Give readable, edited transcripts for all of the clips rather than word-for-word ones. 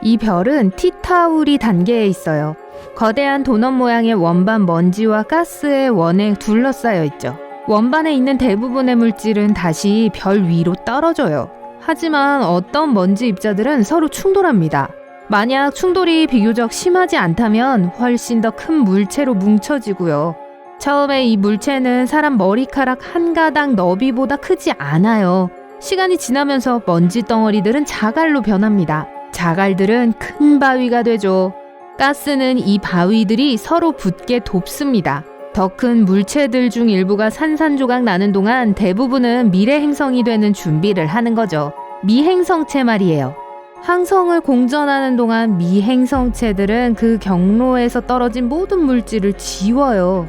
이 별은 티타우리 단계에 있어요. 거대한 도넛 모양의 원반 먼지와 가스의 원에 둘러싸여 있죠. 원반에 있는 대부분의 물질은 다시 별 위로 떨어져요. 하지만 어떤 먼지 입자들은 서로 충돌합니다. 만약 충돌이 비교적 심하지 않다면 훨씬 더 큰 물체로 뭉쳐지고요. 처음에 이 물체는 사람 머리카락 한 가닥 너비보다 크지 않아요. 시간이 지나면서 먼지 덩어리들은 자갈로 변합니다. 자갈들은 큰 바위가 되죠. 가스는 이 바위들이 서로 붙게 돕습니다. 더 큰 물체들 중 일부가 산산조각 나는 동안 대부분은 미래 행성이 되는 준비를 하는 거죠. 미행성체 말이에요. 항성을 공전하는 동안 미행성체들은 그 경로에서 떨어진 모든 물질을 지워요.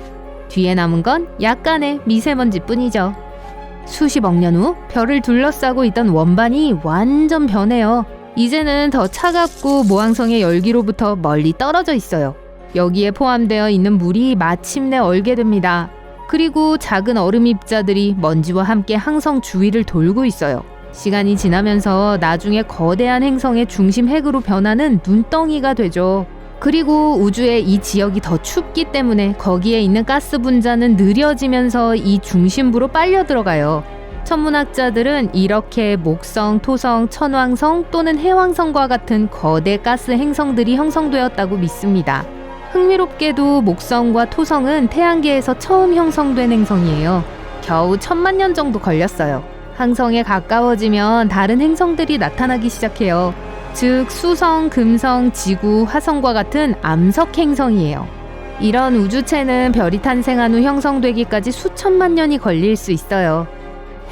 뒤에 남은 건 약간의 미세먼지뿐이죠. 수십억 년 후 별을 둘러싸고 있던 원반이 완전 변해요. 이제는 더 차갑고 모항성의 열기로부터 멀리 떨어져 있어요. 여기에 포함되어 있는 물이 마침내 얼게 됩니다. 그리고 작은 얼음 입자들이 먼지와 함께 항성 주위를 돌고 있어요. 시간이 지나면서 나중에 거대한 행성의 중심 핵으로 변하는 눈덩이가 되죠. 그리고 우주의 이 지역이 더 춥기 때문에 거기에 있는 가스 분자는 느려지면서 이 중심부로 빨려 들어가요. 천문학자들은 이렇게 목성, 토성, 천왕성 또는 해왕성과 같은 거대 가스 행성들이 형성되었다고 믿습니다. 흥미롭게도 목성과 토성은 태양계에서 처음 형성된 행성이에요. 겨우 1000만 년 정도 걸렸어요. 항성에 가까워지면 다른 행성들이 나타나기 시작해요. 즉 수성, 금성, 지구, 화성과 같은 암석 행성이에요. 이런 우주체는 별이 탄생한 후 형성되기까지 수천만 년이 걸릴 수 있어요.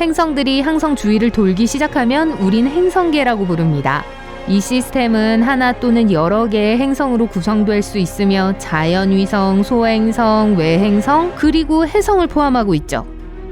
행성들이 항성 주위를 돌기 시작하면 우린 행성계라고 부릅니다. 이 시스템은 하나 또는 여러 개의 행성으로 구성될 수 있으며 자연위성, 소행성, 외행성, 그리고 해성을 포함하고 있죠.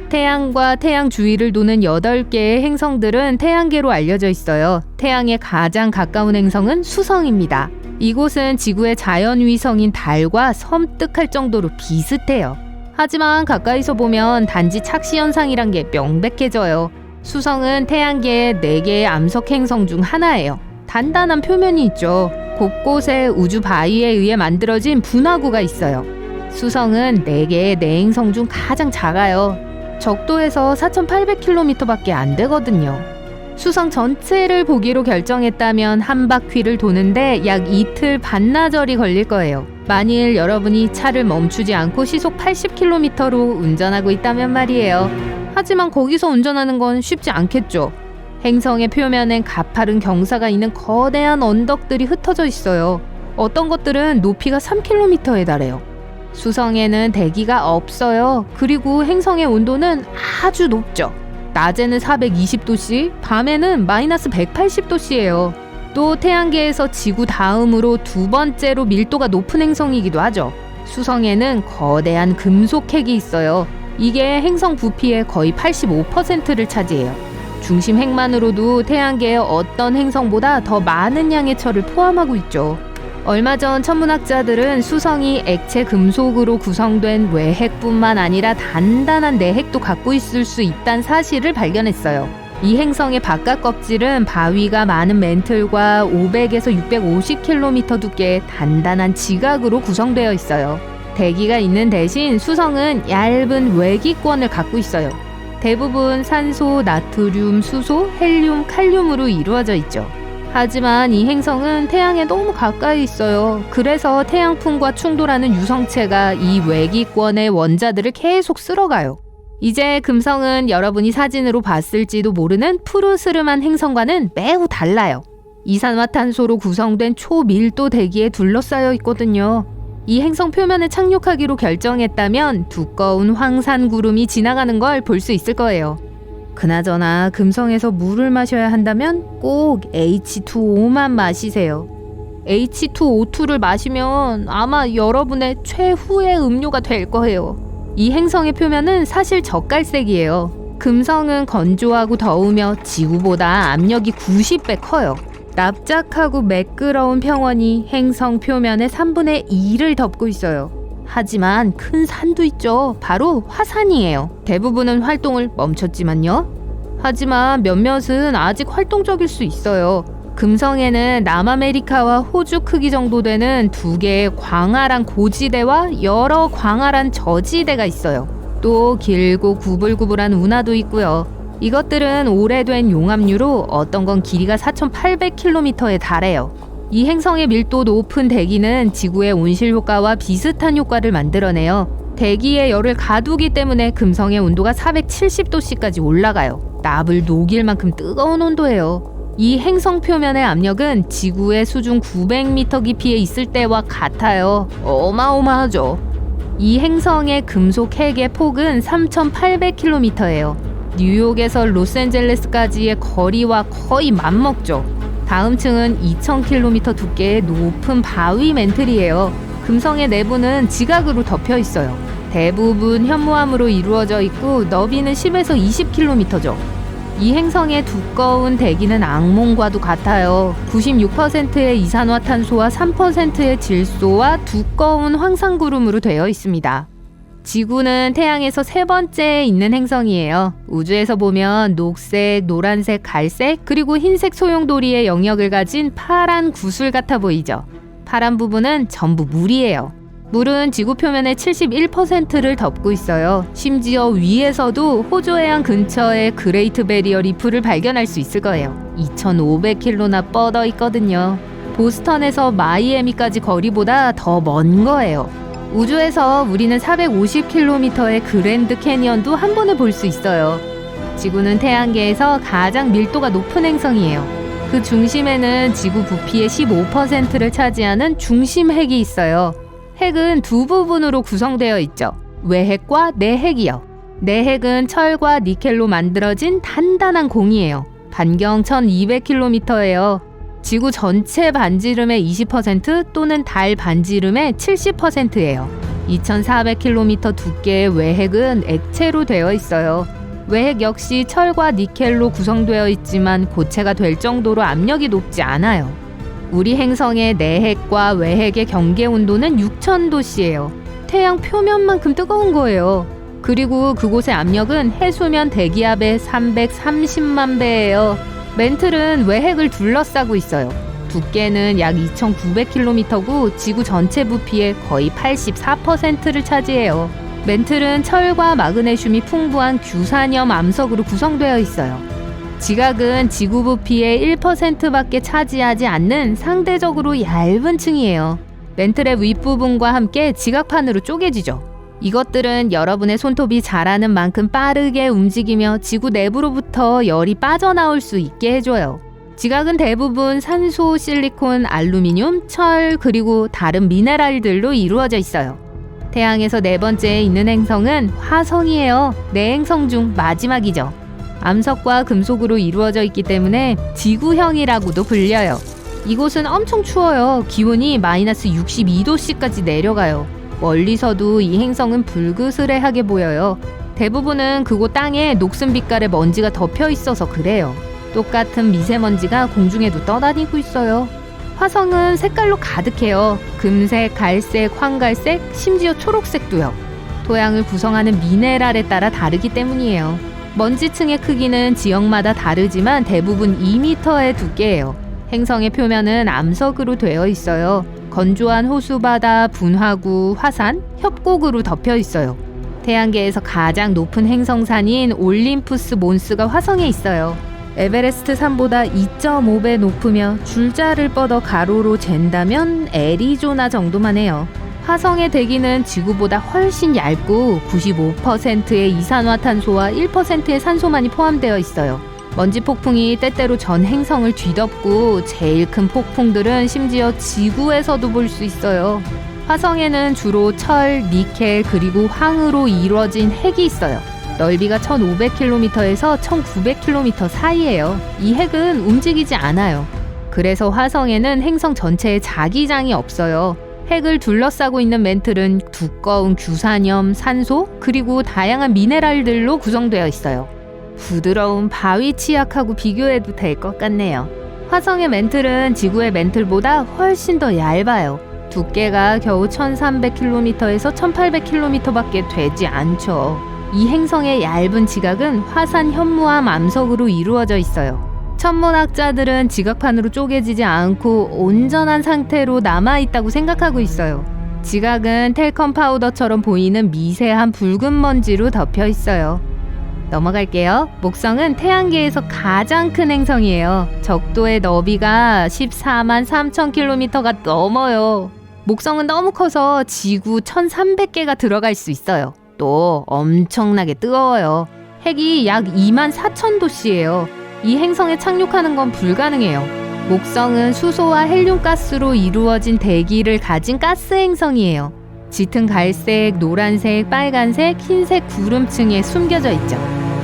태양과 태양 주위를 도는 8개의 행성들은 태양계로 알려져 있어요. 태양에 가장 가까운 행성은 수성입니다. 이곳은 지구의 자연위성인 달과 섬뜩할 정도로 비슷해요. 하지만 가까이서 보면 단지 착시현상이란 게 명백해져요. 수성은 태양계의 4개의 암석 행성 중 하나예요. 단단한 표면이 있죠. 곳곳에 우주 바위에 의해 만들어진 분화구가 있어요. 수성은 4개의 내행성 중 가장 작아요. 적도에서 4,800km밖에 안 되거든요. 수성 전체를 보기로 결정했다면 한 바퀴를 도는데 약 이틀 반나절이 걸릴 거예요. 만일 여러분이 차를 멈추지 않고 시속 80km로 운전하고 있다면 말이에요. 하지만 거기서 운전하는 건 쉽지 않겠죠. 행성의 표면엔 가파른 경사가 있는 거대한 언덕들이 흩어져 있어요. 어떤 것들은 높이가 3km에 달해요. 수성에는 대기가 없어요. 그리고 행성의 온도는 아주 높죠. 낮에는 420도씨, 밤에는 마이너스 180도씨예요. 또 태양계에서 지구 다음으로 2번째로 밀도가 높은 행성이기도 하죠. 수성에는 거대한 금속핵이 있어요. 이게 행성 부피의 거의 85%를 차지해요. 중심 핵만으로도 태양계의 어떤 행성보다 더 많은 양의 철을 포함하고 있죠. 얼마 전 천문학자들은 수성이 액체 금속으로 구성된 외핵뿐만 아니라 단단한 내핵도 갖고 있을 수 있다는 사실을 발견했어요. 이 행성의 바깥 껍질은 바위가 많은 멘틀과 500에서 650km 두께의 단단한 지각으로 구성되어 있어요. 대기가 있는 대신 수성은 얇은 외기권을 갖고 있어요. 대부분 산소, 나트륨, 수소, 헬륨, 칼륨으로 이루어져 있죠. 하지만 이 행성은 태양에 너무 가까이 있어요. 그래서 태양풍과 충돌하는 유성체가 이 외기권의 원자들을 계속 쓸어가요. 이제 금성은 여러분이 사진으로 봤을지도 모르는 푸르스름한 행성과는 매우 달라요. 이산화탄소로 구성된 초밀도 대기에 둘러싸여 있거든요. 이 행성 표면에 착륙하기로 결정했다면 두꺼운 황산구름이 지나가는 걸 볼 수 있을 거예요. 그나저나 금성에서 물을 마셔야 한다면 꼭 H2O만 마시세요. H2O2를 마시면 아마 여러분의 최후의 음료가 될 거예요. 이 행성의 표면은 사실 젓갈색이에요. 금성은 건조하고 더우며 지구보다 압력이 90배 커요. 납작하고 매끄러운 평원이 행성 표면의 3분의 2를 덮고 있어요. 하지만 큰 산도 있죠. 바로 화산이에요. 대부분은 활동을 멈췄지만요. 하지만 몇몇은 아직 활동적일 수 있어요. 금성에는 남아메리카와 호주 크기 정도 되는 2개의 광활한 고지대와 여러 광활한 저지대가 있어요. 또 길고 구불구불한 운하도 있고요. 이것들은 오래된 용암류로 어떤 건 길이가 4,800km에 달해요. 이 행성의 밀도 높은 대기는 지구의 온실 효과와 비슷한 효과를 만들어내요. 대기의 열을 가두기 때문에 금성의 온도가 470도씨까지 올라가요. 납을 녹일 만큼 뜨거운 온도예요. 이 행성 표면의 압력은 지구의 수중 900m 깊이에 있을 때와 같아요. 어마어마하죠. 이 행성의 금속 핵의 폭은 3,800km예요. 뉴욕에서 로스앤젤레스까지의 거리와 거의 맞먹죠. 다음 층은 2,000km 두께의 높은 바위 멘틀이에요. 금성의 내부는 지각으로 덮여 있어요. 대부분 현무암으로 이루어져 있고 너비는 10에서 20km죠. 이 행성의 두꺼운 대기는 악몽과도 같아요. 96%의 이산화탄소와 3%의 질소와 두꺼운 황산구름으로 되어 있습니다. 지구는 태양에서 3번째에 있는 행성이에요. 우주에서 보면 녹색, 노란색, 갈색, 그리고 흰색 소용돌이의 영역을 가진 파란 구슬 같아 보이죠. 파란 부분은 전부 물이에요. 물은 지구 표면의 71%를 덮고 있어요. 심지어 위에서도 호주 해안 근처의 그레이트 베리어 리프를 발견할 수 있을 거예요. 2,500km나 뻗어 있거든요. 보스턴에서 마이애미까지 거리보다 더 먼 거예요. 우주에서 우리는 450km의 그랜드 캐니언도 한 번에 볼 수 있어요. 지구는 태양계에서 가장 밀도가 높은 행성이에요. 그 중심에는 지구 부피의 15%를 차지하는 중심 핵이 있어요. 핵은 두 부분으로 구성되어 있죠. 외핵과 내핵이요. 내핵은 철과 니켈로 만들어진 단단한 공이에요. 반경 1200km예요. 지구 전체 반지름의 20% 또는 달 반지름의 70%예요. 2400km 두께의 외핵은 액체로 되어 있어요. 외핵 역시 철과 니켈로 구성되어 있지만 고체가 될 정도로 압력이 높지 않아요. 우리 행성의 내핵과 외핵의 경계 온도는 6000도씨예요. 태양 표면만큼 뜨거운 거예요. 그리고 그곳의 압력은 해수면 대기압의 330만 배예요. 멘틀은 외핵을 둘러싸고 있어요. 두께는 약 2900km고 지구 전체 부피의 거의 84%를 차지해요. 멘틀은 철과 마그네슘이 풍부한 규산염 암석으로 구성되어 있어요. 지각은 지구 부피의 1%밖에 차지하지 않는 상대적으로 얇은 층이에요. 멘틀의 윗부분과 함께 지각판으로 쪼개지죠. 이것들은 여러분의 손톱이 자라는 만큼 빠르게 움직이며 지구 내부로부터 열이 빠져나올 수 있게 해줘요. 지각은 대부분 산소, 실리콘, 알루미늄, 철, 그리고 다른 미네랄들로 이루어져 있어요. 태양에서 4번째에 있는 행성은 화성이에요. 4행성 중 마지막이죠. 암석과 금속으로 이루어져 있기 때문에 지구형이라고도 불려요. 이곳은 엄청 추워요. 기온이 마이너스 62도씨까지 내려가요. 멀리서도 이 행성은 불그스레하게 보여요. 대부분은 그곳 땅에 녹슨 빛깔의 먼지가 덮여 있어서 그래요. 똑같은 미세먼지가 공중에도 떠다니고 있어요. 화성은 색깔로 가득해요. 금색, 갈색, 황갈색, 심지어 초록색도요. 토양을 구성하는 미네랄에 따라 다르기 때문이에요. 먼지층의 크기는 지역마다 다르지만 대부분 2m의 두께예요. 행성의 표면은 암석으로 되어 있어요. 건조한 호수바다, 분화구, 화산, 협곡으로 덮여 있어요. 태양계에서 가장 높은 행성산인 올림푸스 몬스가 화성에 있어요. 에베레스트 산보다 2.5배 높으며 줄자를 뻗어 가로로 잰다면 애리조나 정도만 해요. 화성의 대기는 지구보다 훨씬 얇고 95%의 이산화탄소와 1%의 산소만이 포함되어 있어요. 먼지 폭풍이 때때로 전 행성을 뒤덮고 제일 큰 폭풍들은 심지어 지구에서도 볼 수 있어요. 화성에는 주로 철, 니켈, 그리고 황으로 이루어진 핵이 있어요. 넓이가 1500km에서 1900km 사이예요. 이 핵은 움직이지 않아요. 그래서 화성에는 행성 전체에 자기장이 없어요. 핵을 둘러싸고 있는 멘틀은 두꺼운 규산염, 산소, 그리고 다양한 미네랄들로 구성되어 있어요. 부드러운 바위 치약하고 비교해도 될 것 같네요. 화성의 멘틀은 지구의 멘틀보다 훨씬 더 얇아요. 두께가 겨우 1300km에서 1800km밖에 되지 않죠. 이 행성의 얇은 지각은 화산 현무암 암석으로 이루어져 있어요. 천문학자들은 지각판으로 쪼개지지 않고 온전한 상태로 남아있다고 생각하고 있어요. 지각은 텔컴 파우더처럼 보이는 미세한 붉은 먼지로 덮여 있어요. 넘어갈게요. 목성은 태양계에서 가장 큰 행성이에요. 적도의 너비가 14만 3천 킬로미터가 넘어요. 목성은 너무 커서 지구 1300개가 들어갈 수 있어요. 또 엄청나게 뜨거워요. 핵이 약 2만 4천 도씨예요. 이 행성에 착륙하는 건 불가능해요. 목성은 수소와 헬륨가스로 이루어진 대기를 가진 가스 행성이에요. 짙은 갈색, 노란색, 빨간색, 흰색 구름층에 숨겨져 있죠.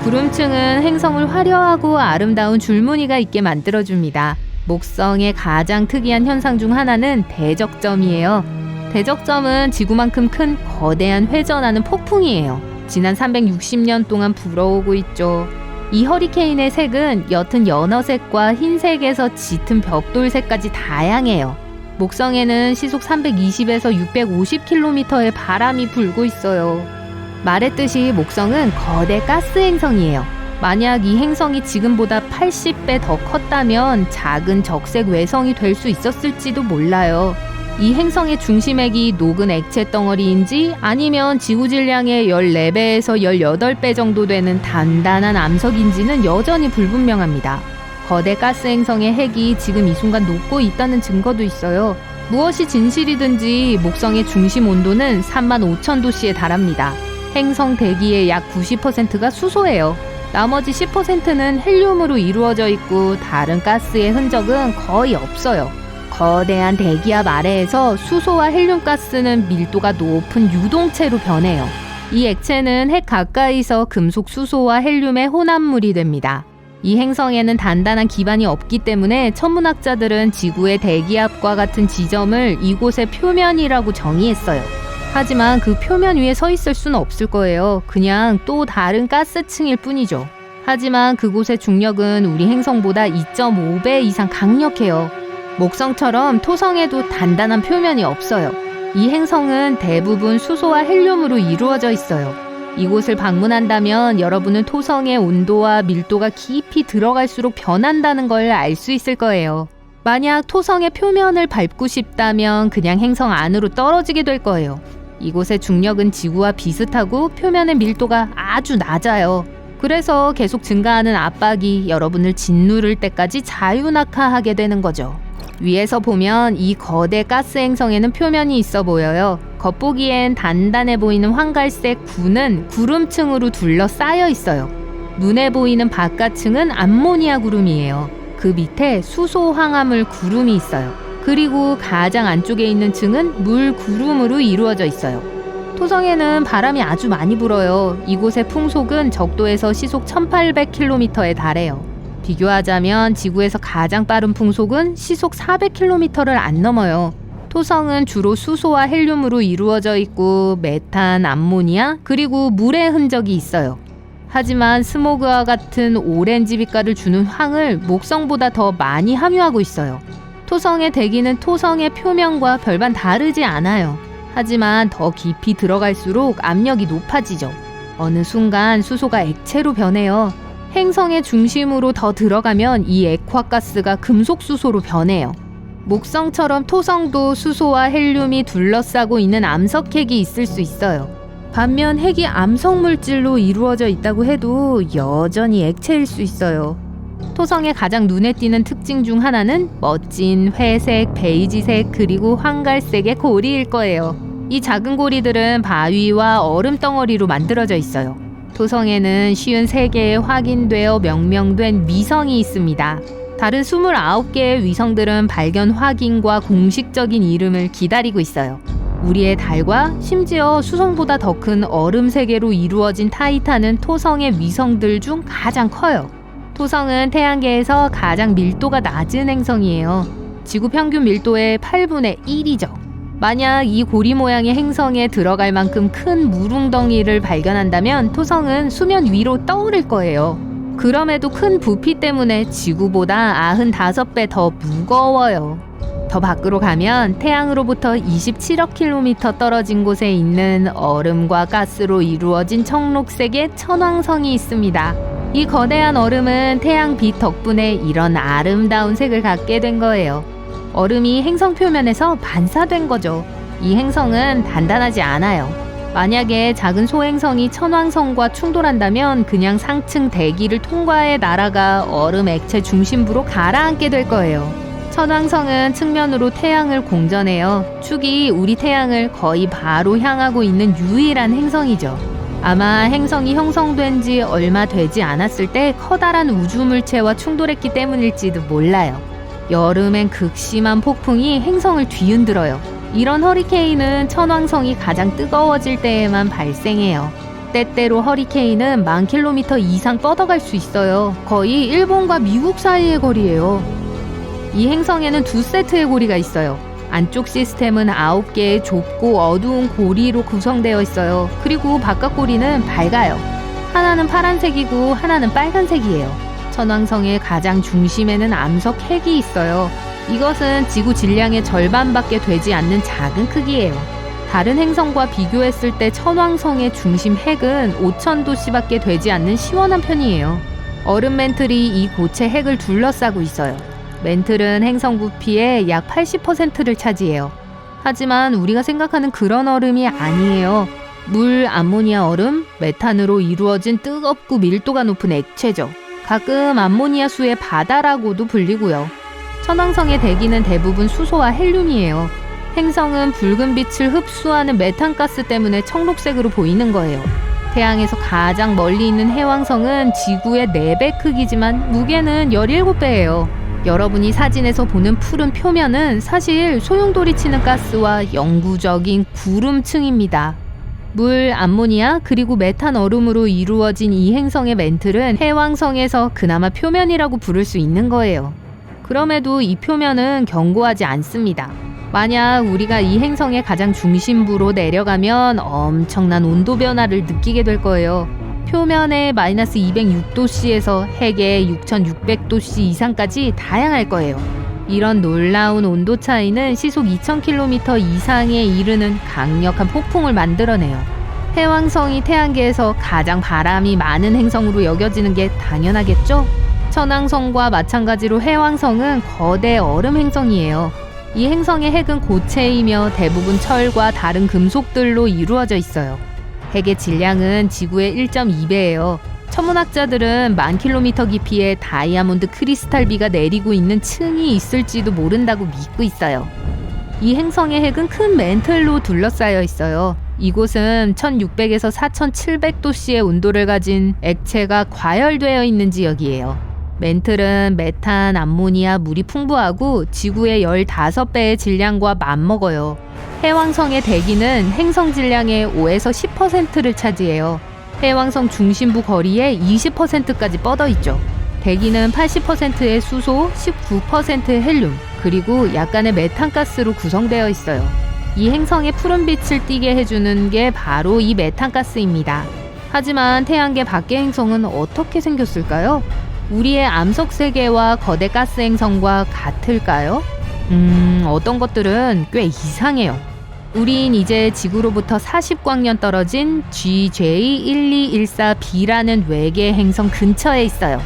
구름층은 행성을 화려하고 아름다운 줄무늬가 있게 만들어줍니다. 목성의 가장 특이한 현상 중 하나는 대적점이에요. 대적점은 지구만큼 큰 거대한 회전하는 폭풍이에요. 지난 360년 동안 불어오고 있죠. 이 허리케인의 색은 옅은 연어색과 흰색에서 짙은 벽돌색까지 다양해요. 목성에는 시속 320에서 650km의 바람이 불고 있어요. 말했듯이 목성은 거대 가스 행성이에요. 만약 이 행성이 지금보다 80배 더 컸다면 작은 적색 외성이 될 수 있었을지도 몰라요. 이 행성의 중심액이 녹은 액체 덩어리인지 아니면 지구 질량의 14배에서 18배 정도 되는 단단한 암석인지는 여전히 불분명합니다. 거대 가스 행성의 핵이 지금 이 순간 녹고 있다는 증거도 있어요. 무엇이 진실이든지 목성의 중심 온도는 35,000도씨에 달합니다. 행성 대기의 약 90%가 수소예요. 나머지 10%는 헬륨으로 이루어져 있고 다른 가스의 흔적은 거의 없어요. 거대한 대기압 아래에서 수소와 헬륨가스는 밀도가 높은 유동체로 변해요. 이 액체는 핵 가까이서 금속 수소와 헬륨의 혼합물이 됩니다. 이 행성에는 단단한 기반이 없기 때문에 천문학자들은 지구의 대기압과 같은 지점을 이곳의 표면이라고 정의했어요. 하지만 그 표면 위에 서 있을 수는 없을 거예요. 그냥 또 다른 가스층일 뿐이죠. 하지만 그곳의 중력은 우리 행성보다 2.5배 이상 강력해요. 목성처럼 토성에도 단단한 표면이 없어요. 이 행성은 대부분 수소와 헬륨으로 이루어져 있어요. 이곳을 방문한다면 여러분은 토성의 온도와 밀도가 깊이 들어갈수록 변한다는 걸 알 수 있을 거예요. 만약 토성의 표면을 밟고 싶다면 그냥 행성 안으로 떨어지게 될 거예요. 이곳의 중력은 지구와 비슷하고 표면의 밀도가 아주 낮아요. 그래서 계속 증가하는 압박이 여러분을 짓누를 때까지 자유낙하하게 되는 거죠. 위에서 보면 이 거대 가스 행성에는 표면이 있어 보여요. 겉보기엔 단단해 보이는 황갈색 구는 구름층으로 둘러싸여 있어요. 눈에 보이는 바깥층은 암모니아 구름이에요. 그 밑에 수소 황화물 구름이 있어요. 그리고 가장 안쪽에 있는 층은 물 구름으로 이루어져 있어요. 토성에는 바람이 아주 많이 불어요. 이곳의 풍속은 적도에서 시속 1800km에 달해요. 비교하자면 지구에서 가장 빠른 풍속은 시속 400km를 안 넘어요. 토성은 주로 수소와 헬륨으로 이루어져 있고 메탄, 암모니아, 그리고 물의 흔적이 있어요. 하지만 스모그와 같은 오렌지 빛깔을 주는 황을 목성보다 더 많이 함유하고 있어요. 토성의 대기는 토성의 표면과 별반 다르지 않아요. 하지만 더 깊이 들어갈수록 압력이 높아지죠. 어느 순간 수소가 액체로 변해요. 행성의 중심으로 더 들어가면 이 액화가스가 금속수소로 변해요. 목성처럼 토성도 수소와 헬륨이 둘러싸고 있는 암석핵이 있을 수 있어요. 반면 핵이 암석물질로 이루어져 있다고 해도 여전히 액체일 수 있어요. 토성의 가장 눈에 띄는 특징 중 하나는 멋진 회색, 베이지색, 그리고 황갈색의 고리일 거예요. 이 작은 고리들은 바위와 얼음 덩어리로 만들어져 있어요. 토성에는 53개의 확인되어 명명된 위성이 있습니다. 다른 29개의 위성들은 발견 확인과 공식적인 이름을 기다리고 있어요. 우리의 달과 심지어 수성보다 더 큰 얼음 세계로 이루어진 타이탄은 토성의 위성들 중 가장 커요. 토성은 태양계에서 가장 밀도가 낮은 행성이에요. 지구 평균 밀도의 8분의 1이죠. 만약 이 고리 모양의 행성에 들어갈 만큼 큰 물웅덩이를 발견한다면 토성은 수면 위로 떠오를 거예요. 그럼에도 큰 부피 때문에 지구보다 95배 더 무거워요. 더 밖으로 가면 태양으로부터 27억 킬로미터 떨어진 곳에 있는 얼음과 가스로 이루어진 청록색의 천왕성이 있습니다. 이 거대한 얼음은 태양 빛 덕분에 이런 아름다운 색을 갖게 된 거예요. 얼음이 행성 표면에서 반사된 거죠. 이 행성은 단단하지 않아요. 만약에 작은 소행성이 천왕성과 충돌한다면 그냥 상층 대기를 통과해 날아가 얼음 액체 중심부로 가라앉게 될 거예요. 천왕성은 측면으로 태양을 공전해요. 축이 우리 태양을 거의 바로 향하고 있는 유일한 행성이죠. 아마 행성이 형성된 지 얼마 되지 않았을 때 커다란 우주물체와 충돌했기 때문일지도 몰라요. 여름엔 극심한 폭풍이 행성을 뒤흔들어요. 이런 허리케인은 천왕성이 가장 뜨거워질 때에만 발생해요. 때때로 허리케인은 10,000km 이상 뻗어갈 수 있어요. 거의 일본과 미국 사이의 거리예요. 이 행성에는 두 세트의 고리가 있어요. 안쪽 시스템은 9개의 좁고 어두운 고리로 구성되어 있어요. 그리고 바깥 고리는 밝아요. 하나는 파란색이고 하나는 빨간색이에요. 천왕성의 가장 중심에는 암석 핵이 있어요. 이것은 지구 질량의 절반밖에 되지 않는 작은 크기예요. 다른 행성과 비교했을 때 천왕성의 중심 핵은 5,000도씨밖에 되지 않는 시원한 편이에요. 얼음 멘틀이 이 고체 핵을 둘러싸고 있어요. 멘틀은 행성 부피의 약 80%를 차지해요. 하지만 우리가 생각하는 그런 얼음이 아니에요. 물, 암모니아 얼음, 메탄으로 이루어진 뜨겁고 밀도가 높은 액체죠. 가끔 암모니아 수의 바다라고도 불리고요. 천왕성의 대기는 대부분 수소와 헬륨이에요. 행성은 붉은 빛을 흡수하는 메탄가스 때문에 청록색으로 보이는 거예요. 태양에서 가장 멀리 있는 해왕성은 지구의 4배 크기지만 무게는 17배예요. 여러분이 사진에서 보는 푸른 표면은 사실 소용돌이 치는 가스와 영구적인 구름층입니다. 물, 암모니아, 그리고 메탄 얼음으로 이루어진 이 행성의 멘틀은 해왕성에서 그나마 표면이라고 부를 수 있는 거예요. 그럼에도 이 표면은 견고하지 않습니다. 만약 우리가 이 행성의 가장 중심부로 내려가면 엄청난 온도 변화를 느끼게 될 거예요. 표면에 마이너스 206도씨에서 핵에 6600도씨 이상까지 다양할 거예요. 이런 놀라운 온도 차이는 시속 2000km 이상에 이르는 강력한 폭풍을 만들어내요. 해왕성이 태양계에서 가장 바람이 많은 행성으로 여겨지는 게 당연하겠죠? 천왕성과 마찬가지로 해왕성은 거대 얼음 행성이에요. 이 행성의 핵은 고체이며 대부분 철과 다른 금속들로 이루어져 있어요. 핵의 질량은 지구의 1.2배예요. 천문학자들은 10,000km 깊이의 다이아몬드 크리스탈비가 내리고 있는 층이 있을지도 모른다고 믿고 있어요. 이 행성의 핵은 큰 멘틀로 둘러싸여 있어요. 이곳은 1600에서 4700도씨의 온도를 가진 액체가 과열되어 있는 지역이에요. 멘틀은 메탄, 암모니아, 물이 풍부하고 지구의 15배의 질량과 맞먹어요. 해왕성의 대기는 행성 질량의 5에서 10%를 차지해요. 해왕성 중심부 거리의 20%까지 뻗어 있죠. 대기는 80%의 수소, 19%의 헬륨, 그리고 약간의 메탄가스로 구성되어 있어요. 이 행성의 푸른빛을 띠게 해주는 게 바로 이 메탄가스입니다. 하지만 태양계 밖의 행성은 어떻게 생겼을까요? 우리의 암석 세계와 거대 가스 행성과 같을까요? 어떤 것들은 꽤 이상해요. 우린 이제 지구로부터 40광년 떨어진 GJ1214b라는 외계 행성 근처에 있어요.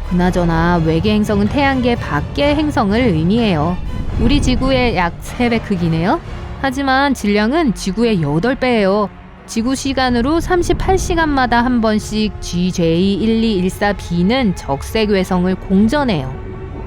그나저나 외계 행성은 태양계 밖의 행성을 의미해요. 우리 지구의 약 3배 크기네요. 하지만 질량은 지구의 8배예요. 지구 시간으로 38시간마다 한 번씩 GJ1214b는 적색 외성을 공전해요.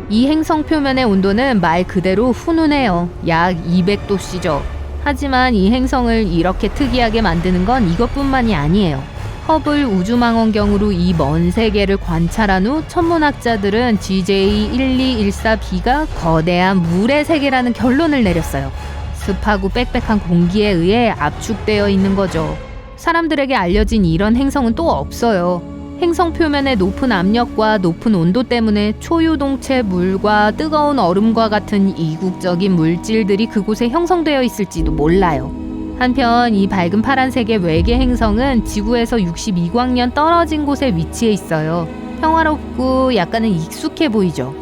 이 행성 표면의 온도는 말 그대로 훈훈해요. 약 200도씨죠. 하지만 이 행성을 이렇게 특이하게 만드는 건 이것뿐만이 아니에요. 허블 우주망원경으로 이 먼 세계를 관찰한 후 천문학자들은 GJ1214b가 거대한 물의 세계라는 결론을 내렸어요. 습하고 빽빽한 공기에 의해 압축되어 있는 거죠. 사람들에게 알려진 이런 행성은 또 없어요. 행성 표면의 높은 압력과 높은 온도 때문에 초유동체 물과 뜨거운 얼음과 같은 이국적인 물질들이 그곳에 형성되어 있을지도 몰라요. 한편 이 밝은 파란색의 외계 행성은 지구에서 62광년 떨어진 곳에 위치해 있어요. 평화롭고 약간은 익숙해 보이죠.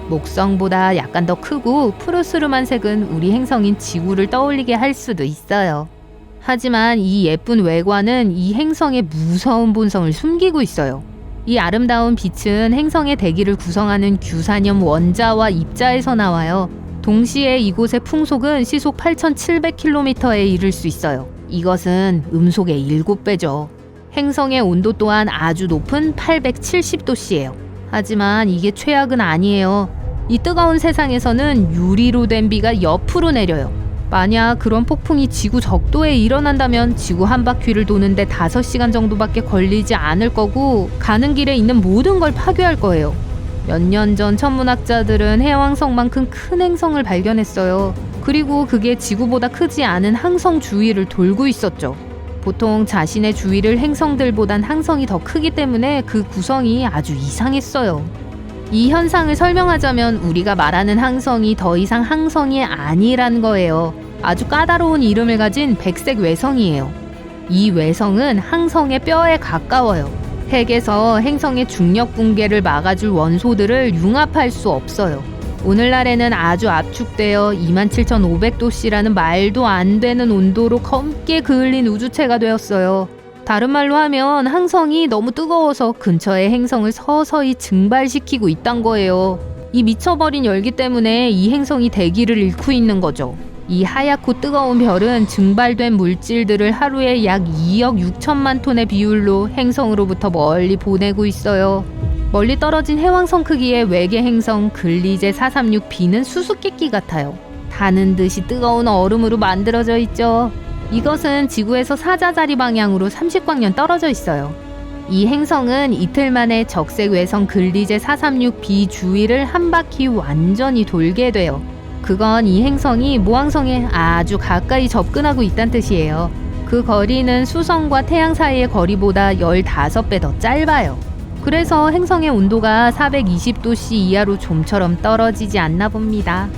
목성보다 약간 더 크고 푸르스름한 색은 우리 행성인 지구를 떠올리게 할 수도 있어요. 하지만 이 예쁜 외관은 이 행성의 무서운 본성을 숨기고 있어요. 이 아름다운 빛은 행성의 대기를 구성하는 규산염 원자와 입자에서 나와요. 동시에 이곳의 풍속은 시속 8,700km에 이를 수 있어요. 이것은 음속의 7배죠. 행성의 온도 또한 아주 높은 870도씨예요. 하지만 이게 최악은 아니에요. 이 뜨거운 세상에서는 유리로 된 비가 옆으로 내려요. 만약 그런 폭풍이 지구 적도에 일어난다면 지구 한 바퀴를 도는데 5시간 정도밖에 걸리지 않을 거고 가는 길에 있는 모든 걸 파괴할 거예요. 몇 년 전 천문학자들은 해왕성만큼 큰 행성을 발견했어요. 그리고 그게 지구보다 크지 않은 항성 주위를 돌고 있었죠. 보통 자신의 주위를 행성들보단 항성이 더 크기 때문에 그 구성이 아주 이상했어요. 이 현상을 설명하자면 우리가 말하는 항성이 더 이상 항성이 아니란 거예요. 아주 까다로운 이름을 가진 백색 외성이에요. 이 외성은 항성의 뼈에 가까워요. 핵에서 행성의 중력 붕괴를 막아줄 원소들을 융합할 수 없어요. 오늘날에는 아주 압축되어 27,500도씨라는 말도 안 되는 온도로 검게 그을린 우주체가 되었어요. 다른 말로 하면 항성이 너무 뜨거워서 근처의 행성을 서서히 증발시키고 있단 거예요. 이 미쳐버린 열기 때문에 이 행성이 대기를 잃고 있는 거죠. 이 하얗고 뜨거운 별은 증발된 물질들을 하루에 약 2억 6천만 톤의 비율로 행성으로부터 멀리 보내고 있어요. 멀리 떨어진 해왕성 크기의 외계 행성 글리제 436b는 수수께끼 같아요. 타는 듯이 뜨거운 얼음으로 만들어져 있죠. 이것은 지구에서 사자자리 방향으로 30광년 떨어져 있어요. 이 행성은 이틀 만에 적색 외성 글리제 436b 주위를 한 바퀴 완전히 돌게 돼요. 그건 이 행성이 모항성에 아주 가까이 접근하고 있다는 뜻이에요. 그 거리는 수성과 태양 사이의 거리보다 15배 더 짧아요. 그래서 행성의 온도가 420도씨 이하로 좀처럼 떨어지지 않나 봅니다.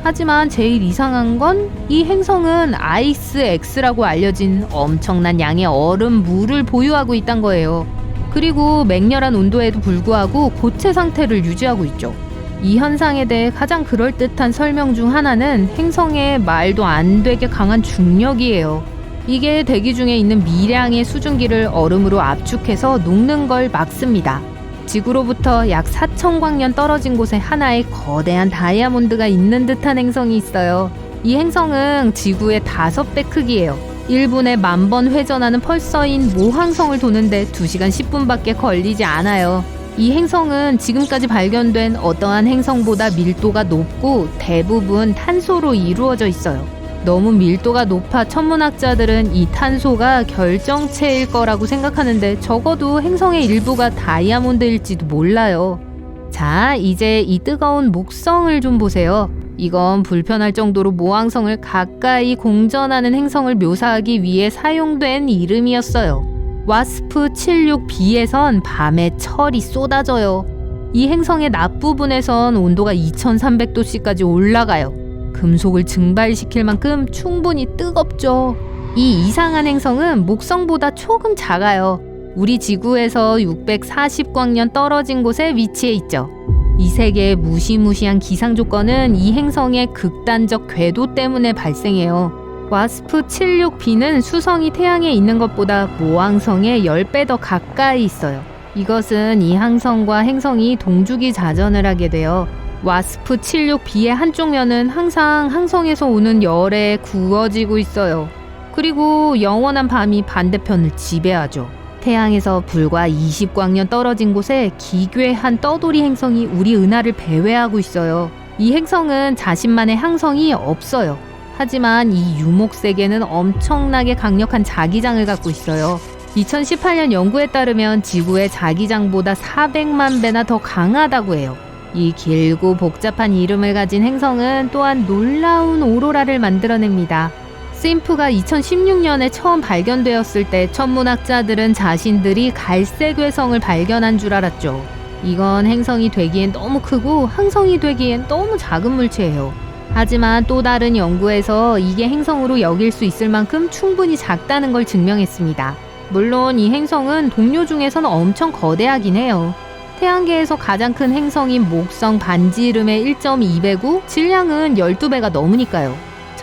하지만 제일 이상한 건 이 행성은 아이스 X라고 알려진 엄청난 양의 얼음 물을 보유하고 있단 거예요. 그리고 맹렬한 온도에도 불구하고 고체 상태를 유지하고 있죠. 이 현상에 대해 가장 그럴듯한 설명 중 하나는 행성의 말도 안 되게 강한 중력이에요. 이게 대기 중에 있는 미량의 수증기를 얼음으로 압축해서 녹는 걸 막습니다. 지구로부터 약 4,000광년 떨어진 곳에 하나의 거대한 다이아몬드가 있는 듯한 행성이 있어요. 이 행성은 지구의 5배 크기예요. 1분에 10,000번 회전하는 펄서인 모항성을 도는데 2시간 10분밖에 걸리지 않아요. 이 행성은 지금까지 발견된 어떠한 행성보다 밀도가 높고 대부분 탄소로 이루어져 있어요. 너무 밀도가 높아 천문학자들은 이 탄소가 결정체일 거라고 생각하는데 적어도 행성의 일부가 다이아몬드일지도 몰라요. 자, 이제 이 뜨거운 목성을 좀 보세요. 이건 불편할 정도로 모항성을 가까이 공전하는 행성을 묘사하기 위해 사용된 이름이었어요. 와스프 76b에선 밤에 철이 쏟아져요. 이 행성의 낮부분에선 온도가 2300도씨까지 올라가요. 금속을 증발시킬 만큼 충분히 뜨겁죠. 이 이상한 행성은 목성보다 조금 작아요. 우리 지구에서 640광년 떨어진 곳에 위치해 있죠. 이 세계의 무시무시한 기상 조건은 이 행성의 극단적 궤도 때문에 발생해요. 와스프 76b는 수성이 태양에 있는 것보다 모항성에 10배 더 가까이 있어요. 이것은 이 항성과 행성이 동주기 자전을 하게 돼요. 와스프 76b의 한쪽 면은 항상 항성에서 오는 열에 구워지고 있어요. 그리고 영원한 밤이 반대편을 지배하죠. 태양에서 불과 20광년 떨어진 곳에 기괴한 떠돌이 행성이 우리 은하를 배회하고 있어요. 이 행성은 자신만의 항성이 없어요. 하지만 이 유목세계는 엄청나게 강력한 자기장을 갖고 있어요. 2018년 연구에 따르면 지구의 자기장보다 400만 배나 더 강하다고 해요. 이 길고 복잡한 이름을 가진 행성은 또한 놀라운 오로라를 만들어냅니다. 심프가 2016년에 처음 발견되었을 때 천문학자들은 자신들이 갈색 외성을 발견한 줄 알았죠. 이건 행성이 되기엔 너무 크고 항성이 되기엔 너무 작은 물체예요. 하지만 또 다른 연구에서 이게 행성으로 여길 수 있을 만큼 충분히 작다는 걸 증명했습니다. 물론 이 행성은 동료 중에서는 엄청 거대하긴 해요. 태양계에서 가장 큰 행성인 목성 반지름의 1.2배고 질량은 12배가 넘으니까요.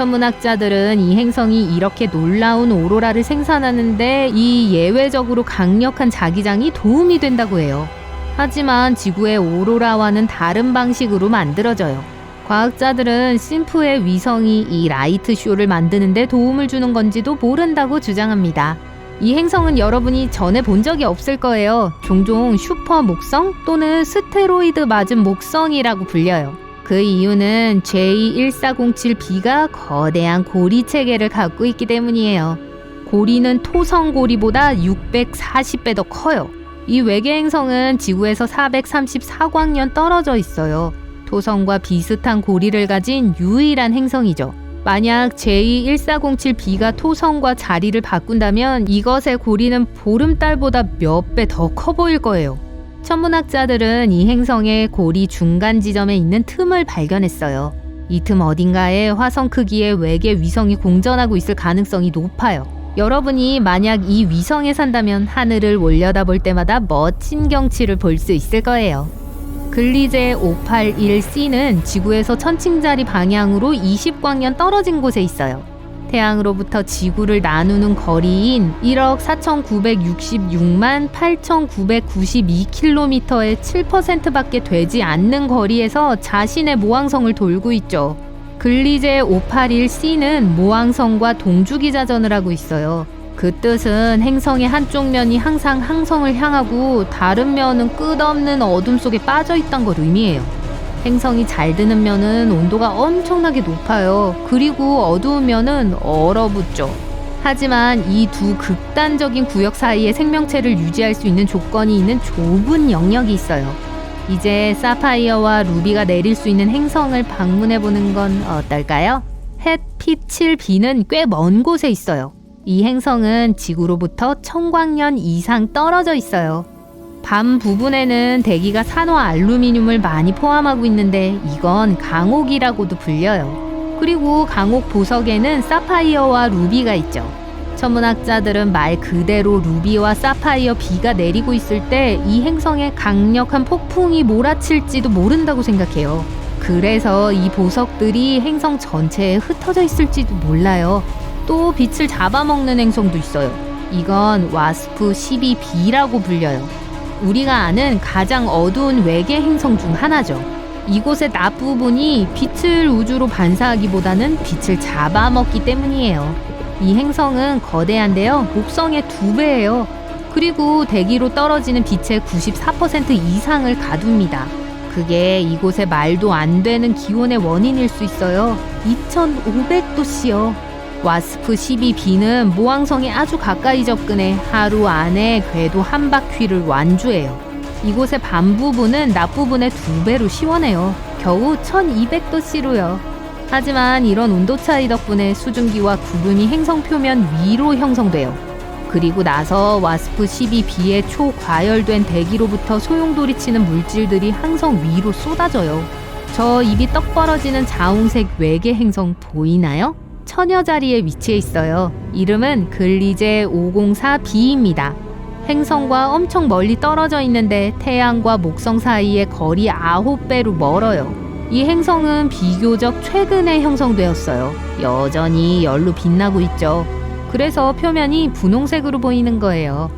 천문학자들은 이 행성이 이렇게 놀라운 오로라를 생산하는데 이 예외적으로 강력한 자기장이 도움이 된다고 해요. 하지만 지구의 오로라와는 다른 방식으로 만들어져요. 과학자들은 심프의 위성이 이 라이트 쇼를 만드는 데 도움을 주는 건지도 모른다고 주장합니다. 이 행성은 여러분이 전에 본 적이 없을 거예요. 종종 슈퍼 목성 또는 스테로이드 맞은 목성이라고 불려요. 그 이유는 J1407b가 거대한 고리 체계를 갖고 있기 때문이에요. 고리는 토성 고리보다 640배 더 커요. 이 외계 행성은 지구에서 434광년 떨어져 있어요. 토성과 비슷한 고리를 가진 유일한 행성이죠. 만약 J1407b가 토성과 자리를 바꾼다면 이것의 고리는 보름달보다 몇 배 더 커 보일 거예요. 천문학자들은 이 행성의 고리 중간 지점에 있는 틈을 발견했어요. 이 틈 어딘가에 화성 크기의 외계 위성이 공전하고 있을 가능성이 높아요. 여러분이 만약 이 위성에 산다면 하늘을 올려다볼 때마다 멋진 경치를 볼 수 있을 거예요. 글리제 581c는 지구에서 천칭자리 방향으로 20광년 떨어진 곳에 있어요. 태양으로부터 지구를 나누는 거리인 1억 4,966만 8,992km의 7%밖에 되지 않는 거리에서 자신의 모항성을 돌고 있죠. 글리제 581c는 모항성과 동주기자전을 하고 있어요. 그 뜻은 행성의 한쪽 면이 항상 항성을 향하고 다른 면은 끝없는 어둠 속에 빠져 있다는 걸 의미해요. 행성이 잘 드는 면은 온도가 엄청나게 높아요. 그리고 어두운 면은 얼어붙죠. 하지만 이 두 극단적인 구역 사이에 생명체를 유지할 수 있는 조건이 있는 좁은 영역이 있어요. 이제 사파이어와 루비가 내릴 수 있는 행성을 방문해보는 건 어떨까요? 햇 P7b는 꽤 먼 곳에 있어요. 이 행성은 지구로부터 1000광년 이상 떨어져 있어요. 밤 부분에는 대기가 산화 알루미늄을 많이 포함하고 있는데 이건 강옥이라고도 불려요. 그리고 강옥 보석에는 사파이어와 루비가 있죠. 천문학자들은 말 그대로 루비와 사파이어 비가 내리고 있을 때 이 행성에 강력한 폭풍이 몰아칠지도 모른다고 생각해요. 그래서 이 보석들이 행성 전체에 흩어져 있을지도 몰라요. 또 빛을 잡아먹는 행성도 있어요. 이건 와스프 12b라고 불려요. 우리가 아는 가장 어두운 외계 행성 중 하나죠. 이곳의 낮 부분이 빛을 우주로 반사하기보다는 빛을 잡아먹기 때문이에요. 이 행성은 거대한데요. 목성의 2배예요. 그리고 대기로 떨어지는 빛의 94% 이상을 가둡니다. 그게 이곳의 말도 안 되는 기온의 원인일 수 있어요. 2500도씨요. 와스프 12b는 모항성에 아주 가까이 접근해 하루 안에 궤도 한 바퀴를 완주해요. 이곳의 밤 부분은 낮 부분의 2배로 시원해요. 겨우 1200도씨로요. 하지만 이런 온도 차이 덕분에 수증기와 구름이 행성 표면 위로 형성돼요. 그리고 나서 와스프 12b의 초과열된 대기로부터 소용돌이치는 물질들이 항성 위로 쏟아져요. 저 입이 떡 벌어지는 자웅색 외계 행성 보이나요? 처녀 자리에 위치해 있어요. 이름은 글리제 504b입니다. 행성과 엄청 멀리 떨어져 있는데 태양과 목성 사이의 거리 9배로 멀어요. 이 행성은 비교적 최근에 형성되었어요. 여전히 열로 빛나고 있죠. 그래서 표면이 분홍색으로 보이는 거예요.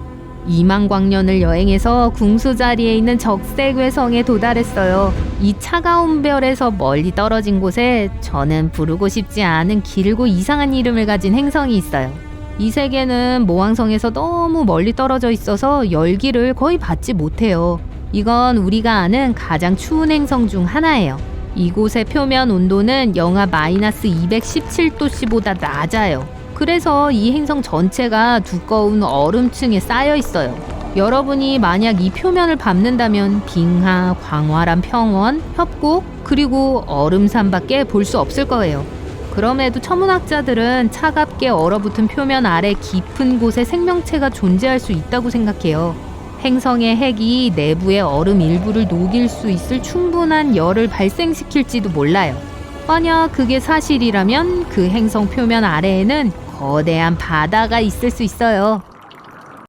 2만 광년을 여행해서 궁수 자리에 있는 적색외성에 도달했어요. 이 차가운 별에서 멀리 떨어진 곳에 저는 부르고 싶지 않은 길고 이상한 이름을 가진 행성이 있어요. 이 세계는 모항성에서 너무 멀리 떨어져 있어서 열기를 거의 받지 못해요. 이건 우리가 아는 가장 추운 행성 중 하나예요. 이곳의 표면 온도는 영하 마이너스 217도씨보다 낮아요. 그래서 이 행성 전체가 두꺼운 얼음층에 쌓여 있어요. 여러분이 만약 이 표면을 밟는다면 빙하, 광활한 평원, 협곡, 그리고 얼음산밖에 볼 수 없을 거예요. 그럼에도 천문학자들은 차갑게 얼어붙은 표면 아래 깊은 곳에 생명체가 존재할 수 있다고 생각해요. 행성의 핵이 내부의 얼음 일부를 녹일 수 있을 충분한 열을 발생시킬지도 몰라요. 만약 그게 사실이라면 그 행성 표면 아래에는 거대한 바다가 있을 수 있어요.